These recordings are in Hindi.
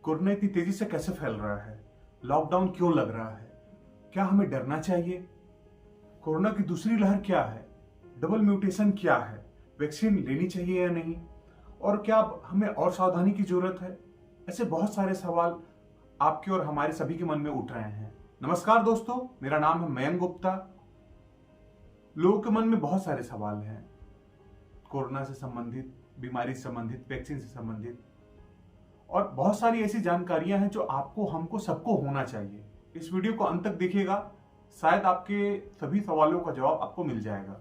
कोरोना इतनी तेजी से कैसे फैल रहा है? लॉकडाउन क्यों लग रहा है? क्या हमें डरना चाहिए? कोरोना की दूसरी लहर क्या है? डबल म्यूटेशन क्या है? वैक्सीन लेनी चाहिए या नहीं? और क्या अब हमें और सावधानी की जरूरत है? ऐसे बहुत सारे सवाल आपके और हमारे सभी के मन में उठ रहे हैं। नमस्कार दोस्तों, मेरा नाम है मयंक गुप्ता। लोगों के मन में बहुत सारे सवाल हैं, कोरोना से संबंधित, बीमारी से संबंधित, वैक्सीन से संबंधित, और बहुत सारी ऐसी जानकारियां हैं जो आपको, हमको, सबको होना चाहिए। इस वीडियो को अंत तक देखिएगा, शायद आपके सभी सवालों का जवाब आपको मिल जाएगा।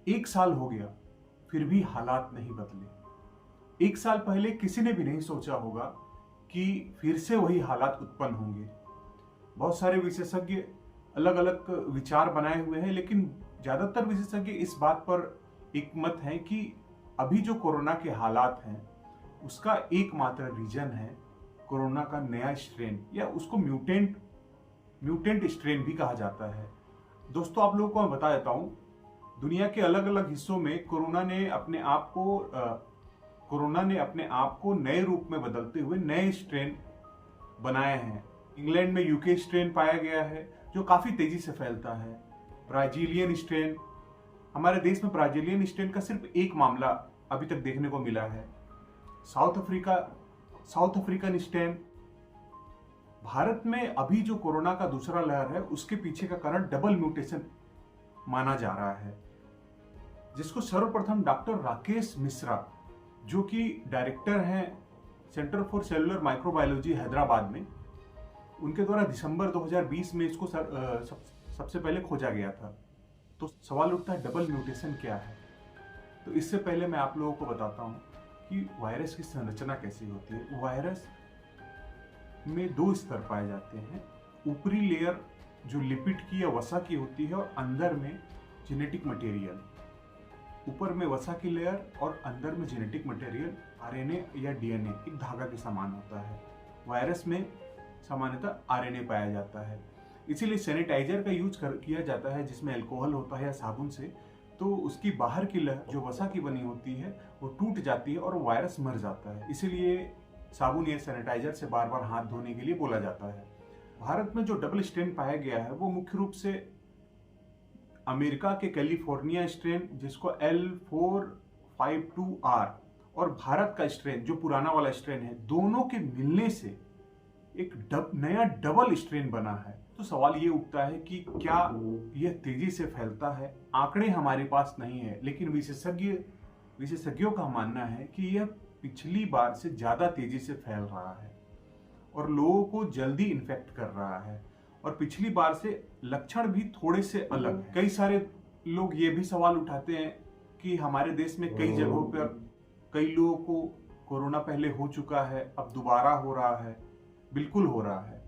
1 साल हो गया, फिर भी हालात नहीं बदले। 1 साल पहले किसी ने भी नहीं सोचा होगा कि फिर से वही हालात उत्पन्न होंगे। बहुत सारे विशेषज्ञ अलग अलग विचार बनाए हुए हैं, लेकिन ज्यादातर विशेषज्ञ इस बात पर एकमत हैं कि अभी जो कोरोना के हालात हैं उसका एकमात्र रीजन है कोरोना का नया स्ट्रेन, या उसको म्यूटेंट स्ट्रेन भी कहा जाता है। दोस्तों, आप लोगों को मैं बता देता हूं, दुनिया के अलग अलग हिस्सों में कोरोना ने अपने आप को नए रूप में बदलते हुए नए स्ट्रेन बनाए हैं। इंग्लैंड में यूके स्ट्रेन पाया गया है जो काफी तेजी से फैलता है। ब्राजीलियन स्ट्रेन, हमारे देश में ब्राजीलियन स्ट्रेन का सिर्फ एक मामला अभी तक देखने को मिला है। South African strain. भारत में अभी जो कोरोना का दूसरा लहर है उसके पीछे का कारण डबल म्यूटेशन माना जा रहा है, जिसको सर्वप्रथम डॉक्टर राकेश मिश्रा, जो कि डायरेक्टर हैं centre for cellular microbiology Hyderabad में, उनके द्वारा दिसंबर 2020 में इसको सबसे पहले खोजा गया था। तो सवाल उठता है, डबल म्यूटेशन क्या है? तो इससे पहले मैं आप लोगों को बताता हूं कि वायरस की संरचना कैसी होती है। वायरस में 2 स्तर पाए जाते हैं। ऊपरी लेयर जो लिपिड की या वसा की होती है, और अंदर में जेनेटिक मटेरियल। ऊपर में वसा की लेयर और अंदर में जेनेटिक मटेरियल, आरएनए या डीएनए, एक धागा के समान होता है। वायरस में सामान्यतः आरएनए पाया जाता है, इसीलिए सैनिटाइजर का यूज किया जाता है जिसमें अल्कोहल होता है या साबुन से, तो उसकी बाहर की लेयर जो वसा की बनी होती है वो टूट जाती है और वायरस मर जाता है। इसीलिए साबुन या सैनिटाइजर से बार बार हाथ धोने के लिए बोला जाता है। भारत में जो डबल स्ट्रेन पाया गया है वो मुख्य रूप से अमेरिका के कैलिफोर्निया स्ट्रेन, जिसको L452R, और भारत का स्ट्रेन जो पुराना वाला स्ट्रेन है, दोनों के मिलने से एक नया डबल स्ट्रेन बना है। तो सवाल ये उठता है कि क्या यह तेजी से फैलता है? आंकड़े हमारे पास नहीं है, लेकिन विशेषज्ञों का मानना है कि यह पिछली बार से ज्यादा तेजी से फैल रहा है और लोगों को जल्दी इन्फेक्ट कर रहा है, और पिछली बार से लक्षण भी थोड़े से अलग हैं। कई सारे लोग ये भी सवाल उठाते हैं कि हमारे देश में कई जगहों पर कई लोगों को कोरोना पहले हो चुका है, अब दोबारा हो रहा है। बिल्कुल हो रहा है।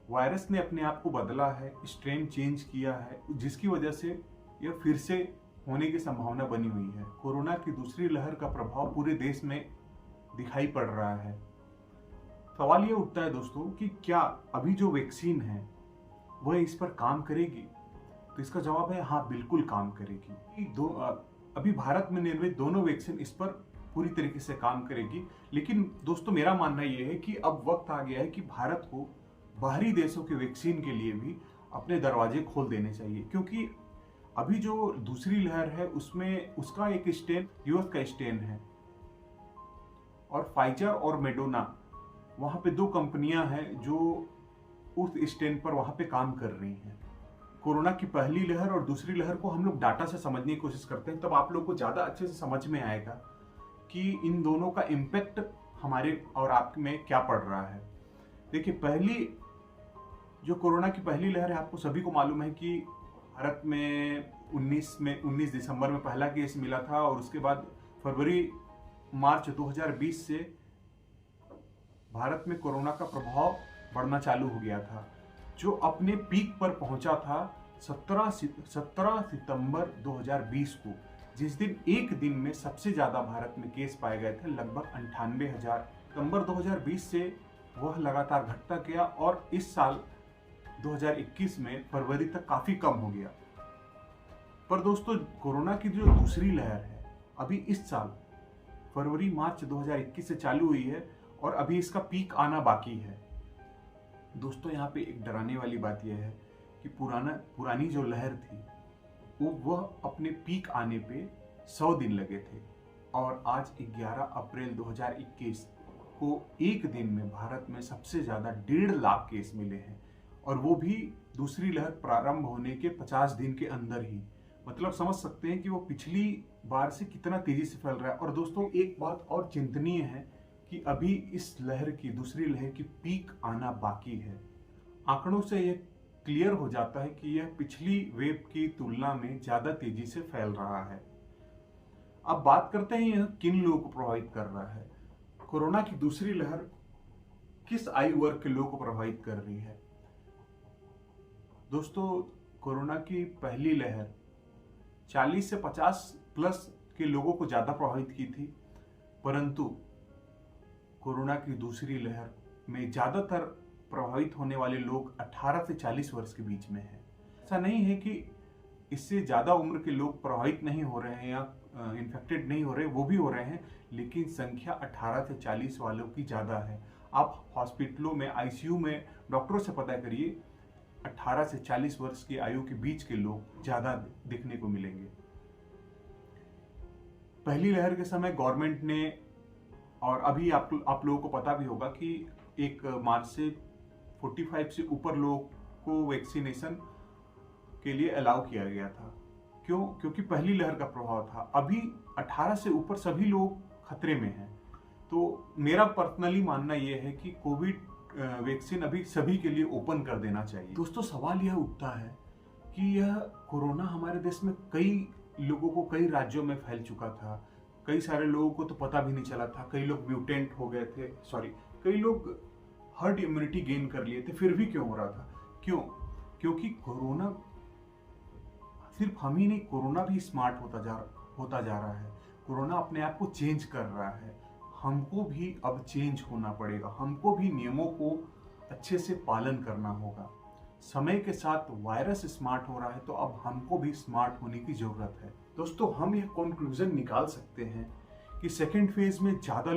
वायरस ने अपने आप को बदला है, स्ट्रेन चेंज किया है, जिसकी वजह से यह फिर से होने की संभावना बनी हुई है। कोरोना की दूसरी लहर का प्रभाव पूरे देश में दिखाई पड़ रहा है। सवाल यह उठता है दोस्तों कि क्या अभी जो वैक्सीन है वह इस पर काम करेगी? तो इसका जवाब है हाँ, बिल्कुल काम करेगी। अभी भारत में निर्मित दोनों वैक्सीन इस पर पूरी तरीके से काम करेगी। लेकिन दोस्तों, मेरा मानना यह है कि अब वक्त आ गया है कि भारत को बाहरी देशों के वैक्सीन के लिए भी अपने दरवाजे खोल देने चाहिए, क्योंकि अभी जो दूसरी लहर है उसमें उसका एक स्ट्रेन यूएस का स्ट्रेन है, और फाइजर और मेडोना, वहां पे 2 कंपनियां हैं जो उस स्ट्रेन पर वहां पे काम कर रही हैं। कोरोना की पहली लहर और दूसरी लहर को हम लोग डाटा से समझने की कोशिश करते हैं, तब आप लोग को ज्यादा अच्छे से समझ में आएगा कि इन दोनों का इम्पैक्ट हमारे और आप में क्या पड़ रहा है। देखिए, जो कोरोना की पहली लहर है, आपको सभी को मालूम है कि भारत में 19 दिसंबर में पहला केस मिला था, और उसके बाद मार्च 2020 से भारत में कोरोना का प्रभाव बढ़ना चालू हो गया था, जो अपने पीक पर पहुंचा था 17 सितंबर 2020 को, जिस दिन एक दिन में सबसे ज्यादा भारत में केस पाए गए थे, लगभग 98,000। सितंबर 2020 से वह लगातार घटता गया, और इस साल 2021 में फरवरी तक काफी कम हो गया। पर दोस्तों, कोरोना की जो दूसरी लहर है अभी इस साल फरवरी मार्च 2021 से चालू हुई है, और अभी इसका पीक आना बाकी है। दोस्तों यहाँ पे एक डराने वाली बात यह है कि पुरानी जो लहर थी वह अपने पीक आने पे 100 दिन लगे थे और आज 11 अप्रैल 2021 को एक दिन में भारत में सबसे ज़्यादा 1.5 लाख केस मिले हैं और वो भी दूसरी लहर प्रारंभ होने के 50 दिन के अंदर ही। मतलब समझ सकते हैं कि वो पिछली बार से कितना तेजी से फैल रहा है। और दोस्तों एक बात और चिंतनीय है कि अभी इस लहर की दूसरी लहर की पीक आना बाकी है। आंकड़ों से यह क्लियर हो जाता है कि यह पिछली वेव की तुलना में ज़्यादा तेजी से फैल रहा है। अब बात करते हैं यह किन लोगों को प्रभावित कर रहा है। कोरोना की दूसरी लहर किस आयु वर्ग के लोगों को प्रभावित कर रही है। दोस्तों कोरोना की पहली लहर 40 से 50 प्लस के लोगों को ज्यादा प्रभावित की थी, परंतु कोरोना की दूसरी लहर में ज्यादातर प्रभावित होने वाले लोग 18 से 40 वर्ष के बीच में हैं। ऐसा नहीं है कि इससे ज्यादा उम्र के लोग प्रभावित नहीं हो रहे हैं या इन्फेक्टेड नहीं हो रहे, वो भी हो रहे हैं, लेकिन संख्या 18 से 40 वालों की ज्यादा है। आप हॉस्पिटलों में आईसीयू में डॉक्टरों से पता करिए, 18 से 40 वर्ष की आयु के बीच के लोग ज्यादा देखने को मिलेंगे। पहली लहर के समय गवर्नमेंट ने, और अभी आप लोगों को पता भी होगा कि 1 मार्च से 45 से ऊपर लोगों को वैक्सीनेशन के लिए अलाउ किया गया था। क्यों? क्योंकि पहली लहर का प्रभाव था। अभी 18 से ऊपर सभी लोग खतरे में हैं। तो मेरा पर्सनली मानना यह है कि कोविड वैक्सीन अभी सभी के लिए ओपन कर देना चाहिए। दोस्तों सवाल यह उठता है कि यह कोरोना हमारे देश में कई लोगों को कई राज्यों में फैल चुका था। कई सारे लोगों को तो पता भी नहीं चला था। कई लोग म्यूटेंट हो गए थे, कई लोग हर्ड इम्यूनिटी गेन कर लिए थे, फिर भी क्यों हो रहा था? क्यों? क्योंकि कोरोना सिर्फ हम ही नहीं, कोरोना भी स्मार्ट होता जा रहा है। कोरोना अपने आप को चेंज कर रहा है। हमको भी अब चेंज होना पड़ेगा। हमको भी नियमों को अच्छे से पालन करना होगा। समय के साथ वायरस स्मार्ट हो रहा है, तो अब हमको भी स्मार्ट होने की जरूरत है। दोस्तों हम यह कंक्लूजन निकाल सकते हैं कि सेकेंड फेज में ज्यादा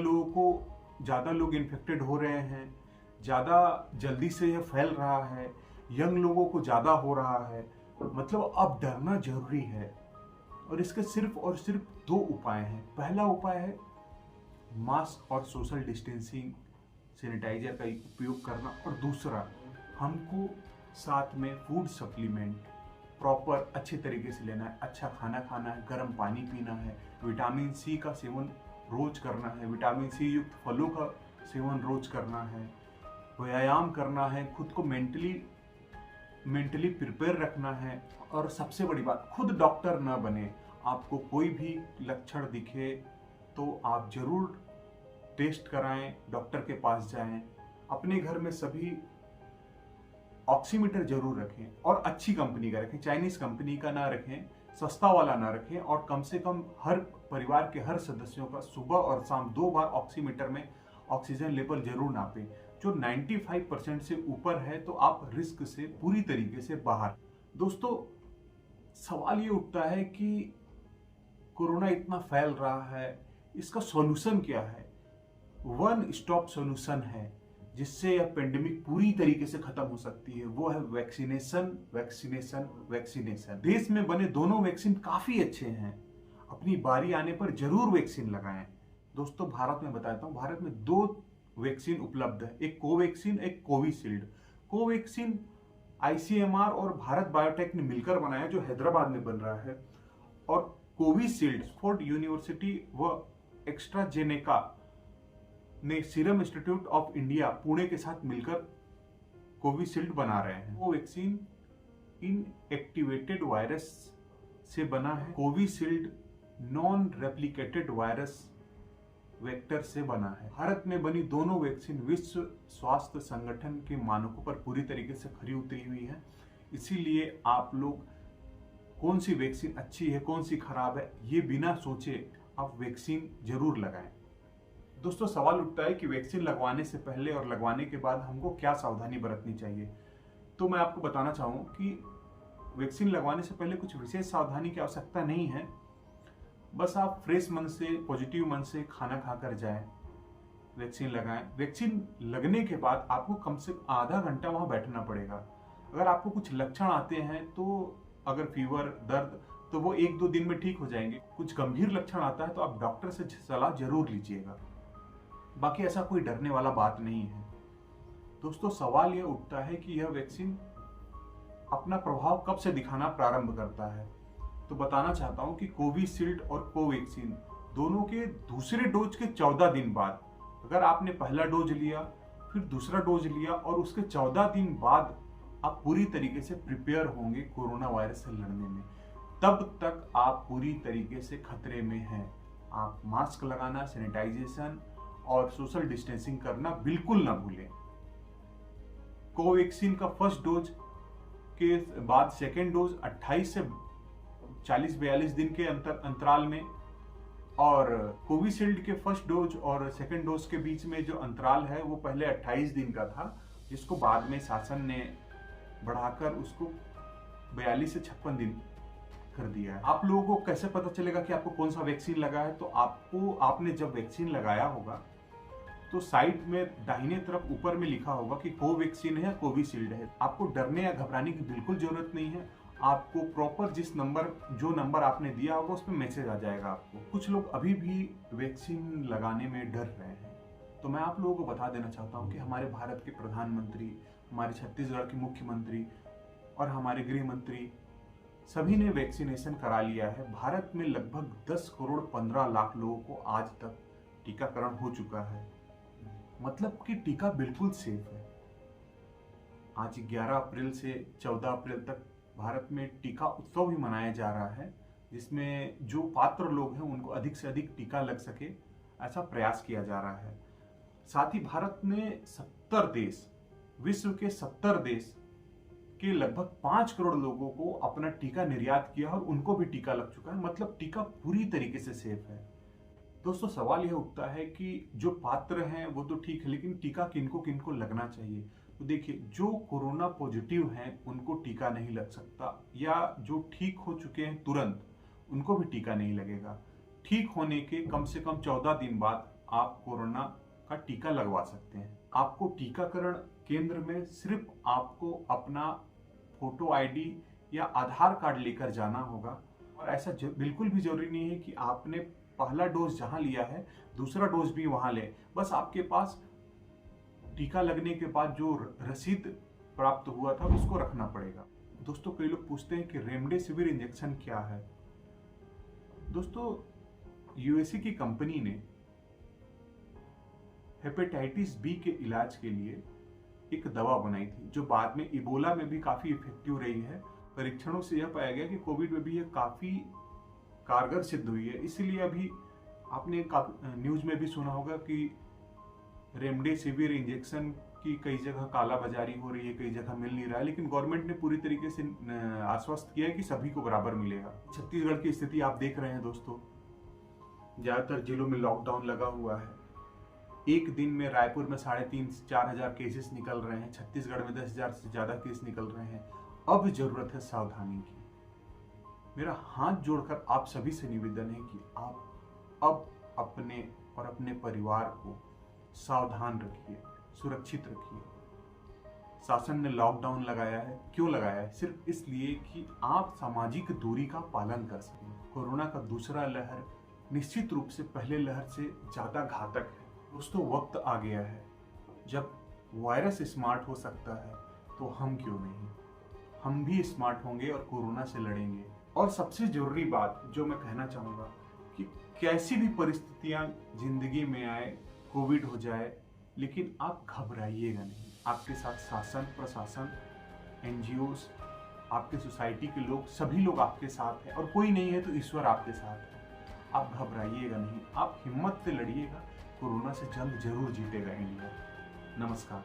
लोग इन्फेक्टेड हो रहे हैं, ज्यादा जल्दी से यह फैल रहा है, यंग लोगों को ज्यादा हो रहा है। मतलब अब डरना जरूरी है और इसके सिर्फ और सिर्फ 2 उपाय हैं। पहला उपाय है मास्क और सोशल डिस्टेंसिंग, सैनिटाइजर का उपयोग करना, और दूसरा हमको साथ में फूड सप्लीमेंट प्रॉपर अच्छे तरीके से लेना है। अच्छा खाना खाना है, गर्म पानी पीना है, विटामिन सी का सेवन रोज करना है, विटामिन सी युक्त फलों का सेवन रोज करना है, व्यायाम करना है, खुद को मेंटली प्रिपेयर रखना है। और सबसे बड़ी बात, खुद डॉक्टर ना बने। आपको कोई भी लक्षण दिखे तो आप जरूर टेस्ट कराएं, डॉक्टर के पास जाएं। अपने घर में सभी ऑक्सीमीटर जरूर रखें और अच्छी कंपनी का रखें, चाइनीज कंपनी का ना रखें, सस्ता वाला ना रखें। और कम से कम हर परिवार के हर सदस्यों का सुबह और शाम 2 बार ऑक्सीमीटर में ऑक्सीजन लेवल जरूर नापें। जो 95% से ऊपर है तो आप रिस्क से पूरी तरीके से बाहर। दोस्तों सवाल ये उठता है कि कोरोना इतना फैल रहा है, इसका सॉल्यूशन क्या है? वन स्टॉप सॉल्यूशन है जिससे यह पेंडेमिक पूरी तरीके से खत्म हो सकती है। वो है वैक्सीनेशन, वैक्सीनेशन, वैक्सीनेशन। देश में बने दोनों वैक्सीन काफी अच्छे हैं। अपनी बारी आने पर जरूर वैक्सीन लगाएं। दोस्तों भारत में बताता हूं, भारत में 2 वैक्सीन उपलब्ध है, एक कोवैक्सीन, एक कोविशील्ड। कोवैक्सीन आईसीएमआर और भारत बायोटेक ने मिलकर बनाया, जो हैदराबाद में बन रहा है। और कोविशील्ड ऑक्सफोर्ड यूनिवर्सिटी व एस्ट्राजेनेका ने serum institute of India Pune के साथ मिलकर कोविशील्ड बना रहे हैं। वो वैक्सीन इनएक्टिवेटेड वायरस से बना है। Covishield non replicated virus vector से बना है। भारत में बनी दोनों वैक्सीन विश्व स्वास्थ्य संगठन के मानकों पर पूरी तरीके से खरी उतरी हुई है। इसीलिए आप लोग कौन सी वैक्सीन अच्छी है, कौन सी खराब है, ये बिना सोचे आप वैक्सीन जरूर लगाएं। दोस्तों सवाल उठता है कि वैक्सीन लगवाने से पहले और लगवाने के बाद हमको क्या सावधानी बरतनी चाहिए। तो मैं आपको बताना चाहूँ कि वैक्सीन लगवाने से पहले कुछ विशेष सावधानी की आवश्यकता नहीं है। बस आप फ्रेश मन से, पॉजिटिव मन से खाना खाकर जाएं। वैक्सीन लगाएं। वैक्सीन लगने के बाद आपको कम से कम आधा घंटा वहां बैठना पड़ेगा। अगर आपको कुछ लक्षण आते हैं तो अगर फीवर, दर्द, तो वो 1-2 दिन में ठीक हो जाएंगे। कुछ गंभीर लक्षण आता है तो आप डॉक्टर से सलाह जरूर लीजिएगा। बाकी ऐसा कोई डरने वाला बात नहीं है। दोस्तों, सवाल यह उठता है कि यह वैक्सीन अपना प्रभाव कब से दिखाना प्रारंभ करता है। तो बताना चाहता हूं कि कोविशील्ड और कोवैक्सीन दोनों के दूसरे डोज के 14 दिन बाद, अगर आपने पहला डोज लिया, फिर दूसरा डोज लिया और उसके 14 दिन बाद आप पूरी तरीके से प्रिपेयर होंगे कोरोना वायरस से लड़ने में, तब तक आप पूरी तरीके से खतरे में हैं। आप मास्क लगाना, सैनिटाइजेशन और सोशल डिस्टेंसिंग करना बिल्कुल ना भूलें। कोवैक्सीन का फर्स्ट डोज के बाद सेकेंड डोज 28 से 40-42 दिन के अंतराल में, और कोविशील्ड के फर्स्ट डोज और सेकेंड डोज के बीच में जो अंतराल है वो पहले 28 दिन का था, जिसको बाद में शासन ने बढ़ाकर उसको 42 से 56 दिन कर दिया है। आप लोगों को कैसे पता चलेगा कि आपको कौन सा वैक्सीन लगा है? तो आपने जब वैक्सीन लगाया होगा तो साइड में दाहिने तरफ ऊपर में लिखा होगा कि कोवैक्सीन है या कोविशील्ड है। आपको डरने या घबराने की बिल्कुल जरूरत नहीं है। आपको प्रॉपर जो नंबर आपने दिया होगा उस पर मैसेज आ जाएगा आपको। कुछ लोग अभी भी वैक्सीन लगाने में डर रहे हैं, तो मैं आप लोगों को बता देना चाहता हूं कि हमारे भारत के प्रधानमंत्री, हमारे छत्तीसगढ़ के मुख्यमंत्री और हमारे गृह मंत्री सभी ने वैक्सीनेशन करा लिया है। भारत में लगभग 10 करोड़ 15 लाख लोगों को आज तक टीकाकरण हो चुका है। मतलब कि टीका बिल्कुल सेफ है। आज 11 अप्रैल से 14 अप्रैल तक भारत में टीका उत्सव भी मनाया जा रहा है, जिसमें जो पात्र लोग हैं उनको अधिक से अधिक टीका लग सके, ऐसा प्रयास किया जा रहा है। साथ ही भारत ने 70 देश, विश्व के 70 देश के लगभग 5 करोड़ लोगों को अपना टीका निर्यात किया और उनको भी टीका लग चुका है। मतलब टीका पूरी तरीके से सेफ है। दोस्तों, सवाल यह उठता है कि जो पात्र हैं वो तो ठीक है, लेकिन टीका किनको किनको लगना चाहिए? तो देखिए, जो कोरोना पॉजिटिव हैं उनको टीका नहीं लग सकता, या जो ठीक हो चुके हैं तुरंत उनको भी टीका नहीं लगेगा। ठीक होने के कम से कम 14 दिन बाद आप कोरोना का टीका लगवा सकते हैं। आपको टीकाकरण केंद्र में सिर्फ आपको अपना फोटो आईडी या आधार कार्ड लेकर जाना होगा, और ऐसा बिल्कुल भी जरूरी नहीं है कि आपने पहला डोज जहां लिया है दूसरा डोज भी वहां ले। बस आपके पास टीका लगने के बाद जो रसीद प्राप्त हुआ था उसको रखना पड़ेगा। दोस्तों, कई लोग पूछते हैं कि रेमडेसिविर इंजेक्शन क्या है। दोस्तों, यूएसए की कंपनी ने हेपेटाइटिस बी के इलाज के लिए एक दवा बनाई थी, जो बाद में इबोला में भी काफी इफेक्टिव रही है। परीक्षणों से यह पाया गया कि कोविड में भी यह काफी कारगर सिद्ध हुई है। इसीलिए अभी आपने न्यूज में भी सुना होगा कि रेमडेसिविर इंजेक्शन की कई जगह काला बाजारी हो रही है, कई जगह मिल नहीं रहा है, लेकिन गवर्नमेंट ने पूरी तरीके से आश्वस्त किया है कि सभी को बराबर मिलेगा। छत्तीसगढ़ की स्थिति आप देख रहे हैं दोस्तों, ज्यादातर जिलों में लॉकडाउन लगा हुआ है। एक दिन में रायपुर में 3,500-4 हजार केसेस निकल रहे हैं, छत्तीसगढ़ में 10,000 से ज्यादा केस निकल रहे हैं। अब जरूरत है सावधानी की। मेरा हाथ जोड़कर आप सभी से निवेदन है कि आप अब अपने और अपने परिवार को सावधान रखिए, सुरक्षित रखिए। शासन ने लॉकडाउन लगाया है, क्यों लगाया है? सिर्फ इसलिए कि आप सामाजिक दूरी का पालन कर सकें। कोरोना का दूसरा लहर निश्चित रूप से पहले लहर से ज्यादा घातक है। दोस्तों, वक्त आ गया है जब वायरस स्मार्ट हो सकता है, तो हम क्यों नहीं? हम भी स्मार्ट होंगे और कोरोना से लड़ेंगे। और सबसे जरूरी बात जो मैं कहना चाहूंगा कि कैसी भी परिस्थितियां जिंदगी में आए, कोविड हो जाए, लेकिन आप घबराइएगा नहीं। आपके साथ शासन, प्रशासन, एनजीओस, आपके सोसाइटी के लोग, सभी लोग आपके साथ हैं, और कोई नहीं है तो ईश्वर आपके साथ है। आप घबराइएगा नहीं, आप हिम्मत से लड़िएगा। कोरोना से जंग जरूर जीतेगा इंडिया। नमस्कार।